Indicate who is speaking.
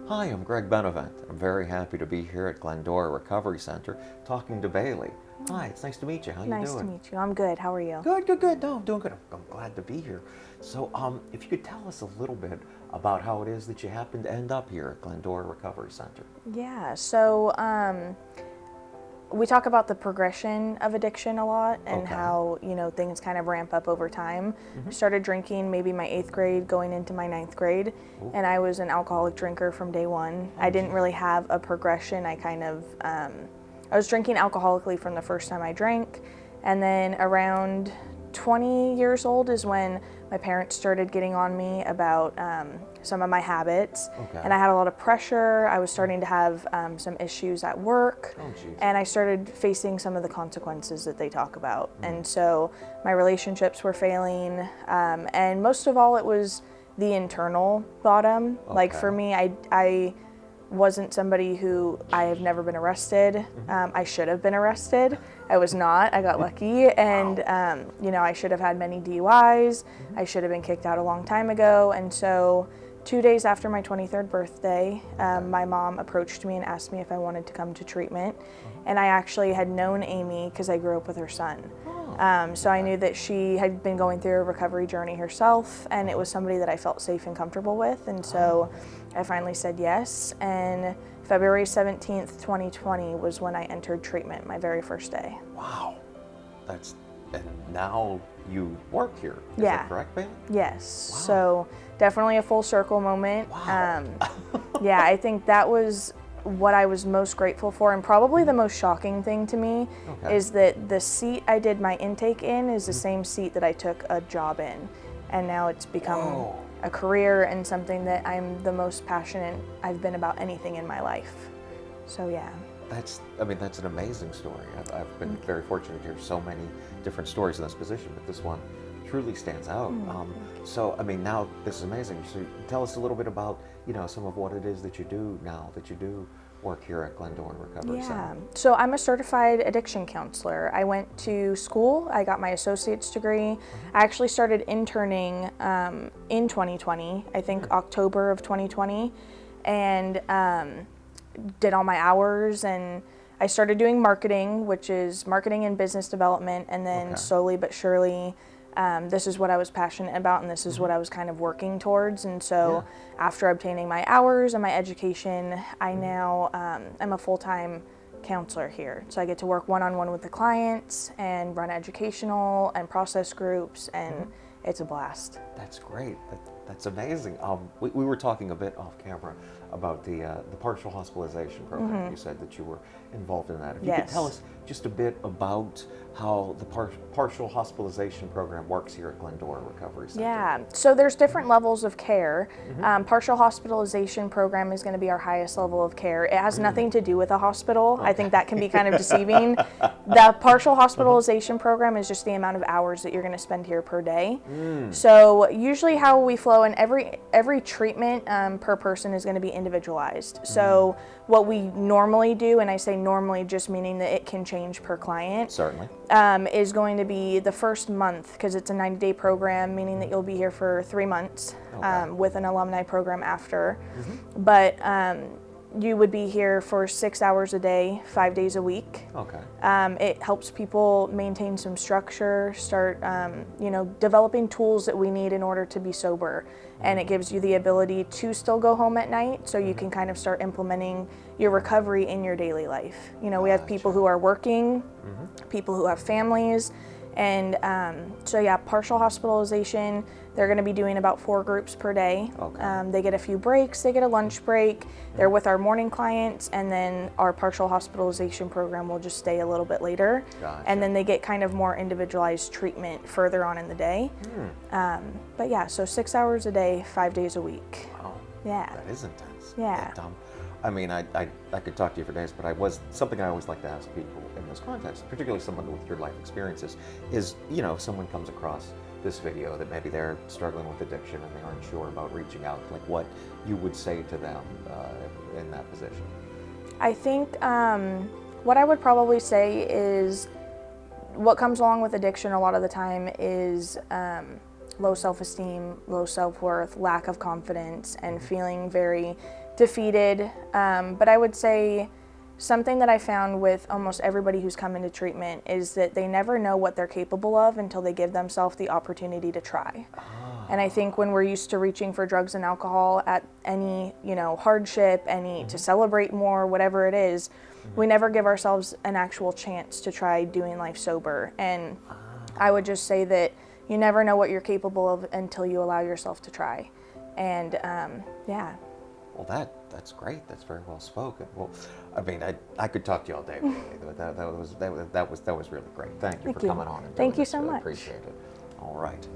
Speaker 1: Hi, I'm Greg Benevent. I'm very happy to be here at Glendora Recovery Center talking to Bailee. Hi, it's nice to meet you. How you doing?
Speaker 2: Nice to meet you. I'm good. How are you?
Speaker 1: Good, good, good. No, I'm doing good. I'm glad to be here. So, if you could tell us a little bit about how it is that you happened to end up here at Glendora Recovery Center.
Speaker 2: Yeah, so we talk about the progression of addiction a lot and
Speaker 1: Okay.
Speaker 2: how, things kind of ramp up over time. I started drinking maybe my 8th grade going into my 9th grade, and I was an alcoholic drinker from day one. I didn't really have a progression. I was drinking alcoholically from the first time I drank, and then around 20 years old is when my parents started getting on me about some of my habits.
Speaker 1: Okay.
Speaker 2: And I had a lot of pressure. I was starting to have some issues at work,
Speaker 1: Oh, geez.
Speaker 2: and I started facing some of the consequences that they talk about. And so my relationships were failing, and most of all it was the internal bottom. Like
Speaker 1: Okay.
Speaker 2: for me, I wasn't somebody who, I have never been arrested. I should have been arrested. I was not. I got lucky, and I should have had many DUIs. I should have been kicked out a long time ago. And so 2 days after my 23rd birthday, my mom approached me and asked me if I wanted to come to treatment. And I actually had known Amy because I grew up with her son. So I knew that she had been going through a recovery journey herself, and it was somebody that I felt safe and comfortable with. And so I finally said yes. And February 17th, 2020 was when I entered treatment, my very first day.
Speaker 1: Wow. And now you work here. Is
Speaker 2: Yeah.
Speaker 1: that correct, Bailee?
Speaker 2: Yes.
Speaker 1: Wow.
Speaker 2: So definitely a full circle moment.
Speaker 1: Wow.
Speaker 2: Yeah, I think that was what I was most grateful for, and probably the most shocking thing to me
Speaker 1: Okay.
Speaker 2: is that the seat I did my intake in is the same seat that I took a job in, and now it's become
Speaker 1: Whoa.
Speaker 2: a career and something that I'm the most passionate I've been about anything in my life. So yeah.
Speaker 1: That's an amazing story. I've been very fortunate to hear so many different stories in this position, but this one truly stands out. Now this is amazing. So tell us a little bit about, some of what it is that you do now that you do work here at Glendora Recovery
Speaker 2: Yeah,
Speaker 1: Center.
Speaker 2: so I'm a certified addiction counselor. I went to school, I got my associate's degree. I actually started interning in 2020, I think October of 2020, and did all my hours, and I started doing marketing, which is marketing and business development, and then
Speaker 1: Okay.
Speaker 2: slowly but surely this is what I was passionate about, and this is what I was kind of working towards. And so after obtaining my hours and my education, I now am a full-time counselor here. So I get to work one-on-one with the clients and run educational and process groups, and it's a blast.
Speaker 1: That's great. That's amazing. We were talking a bit off camera about the partial hospitalization program. You said that you were involved in that. If you could
Speaker 2: Yes.
Speaker 1: tell us just a bit about how the partial hospitalization program works here at Glendora Recovery Center.
Speaker 2: Yeah, so there's different levels of care. Partial hospitalization program is going to be our highest level of care. It has nothing to do with a hospital. I think that can be kind of deceiving. The partial hospitalization program is just the amount of hours that you're going to spend here per day. So usually how we flow, and every treatment per person is going to be individualized. So what we normally do, and I say normally just meaning that it can change per client,
Speaker 1: Certainly.
Speaker 2: is going to be the first month, because it's a 90-day program, meaning that you'll be here for 3 months with an alumni program after. But you would be here for 6 hours a day, 5 days a week.
Speaker 1: Okay.
Speaker 2: It helps people maintain some structure, start developing tools that we need in order to be sober. And it gives you the ability to still go home at night, so you can kind of start implementing your recovery in your daily life. We have people who are working, people who have families, and partial hospitalization, they're going to be doing about 4 groups per day.
Speaker 1: Okay.
Speaker 2: They get a few breaks, they get a lunch break, they're with our morning clients, and then our partial hospitalization program will just stay a little bit later.
Speaker 1: Gotcha.
Speaker 2: And then they get kind of more individualized treatment further on in the day. So 6 hours a day, 5 days a week.
Speaker 1: Wow.
Speaker 2: Yeah.
Speaker 1: That is intense.
Speaker 2: Yeah.
Speaker 1: I could talk to you for days, but something I always like to ask people in this context, particularly someone with your life experiences, is, if someone comes across this video that maybe they're struggling with addiction and they aren't sure about reaching out, like what you would say to them in that position?
Speaker 2: I think what I would probably say is what comes along with addiction a lot of the time is low self-esteem, low self-worth, lack of confidence, and feeling very defeated. But I would say something that I found with almost everybody who's come into treatment is that they never know what they're capable of until they give themselves the opportunity to try. And I think when we're used to reaching for drugs and alcohol at any, hardship, to celebrate more, whatever it is, we never give ourselves an actual chance to try doing life sober. And I would just say that you never know what you're capable of until you allow yourself to try. And yeah.
Speaker 1: Well, that's great. That's very well spoken. Well, I mean, I could talk to you all day, but that was really great. Thank you for coming on and doing
Speaker 2: Thank you
Speaker 1: this.
Speaker 2: so
Speaker 1: Really
Speaker 2: much.
Speaker 1: Appreciate it. All right.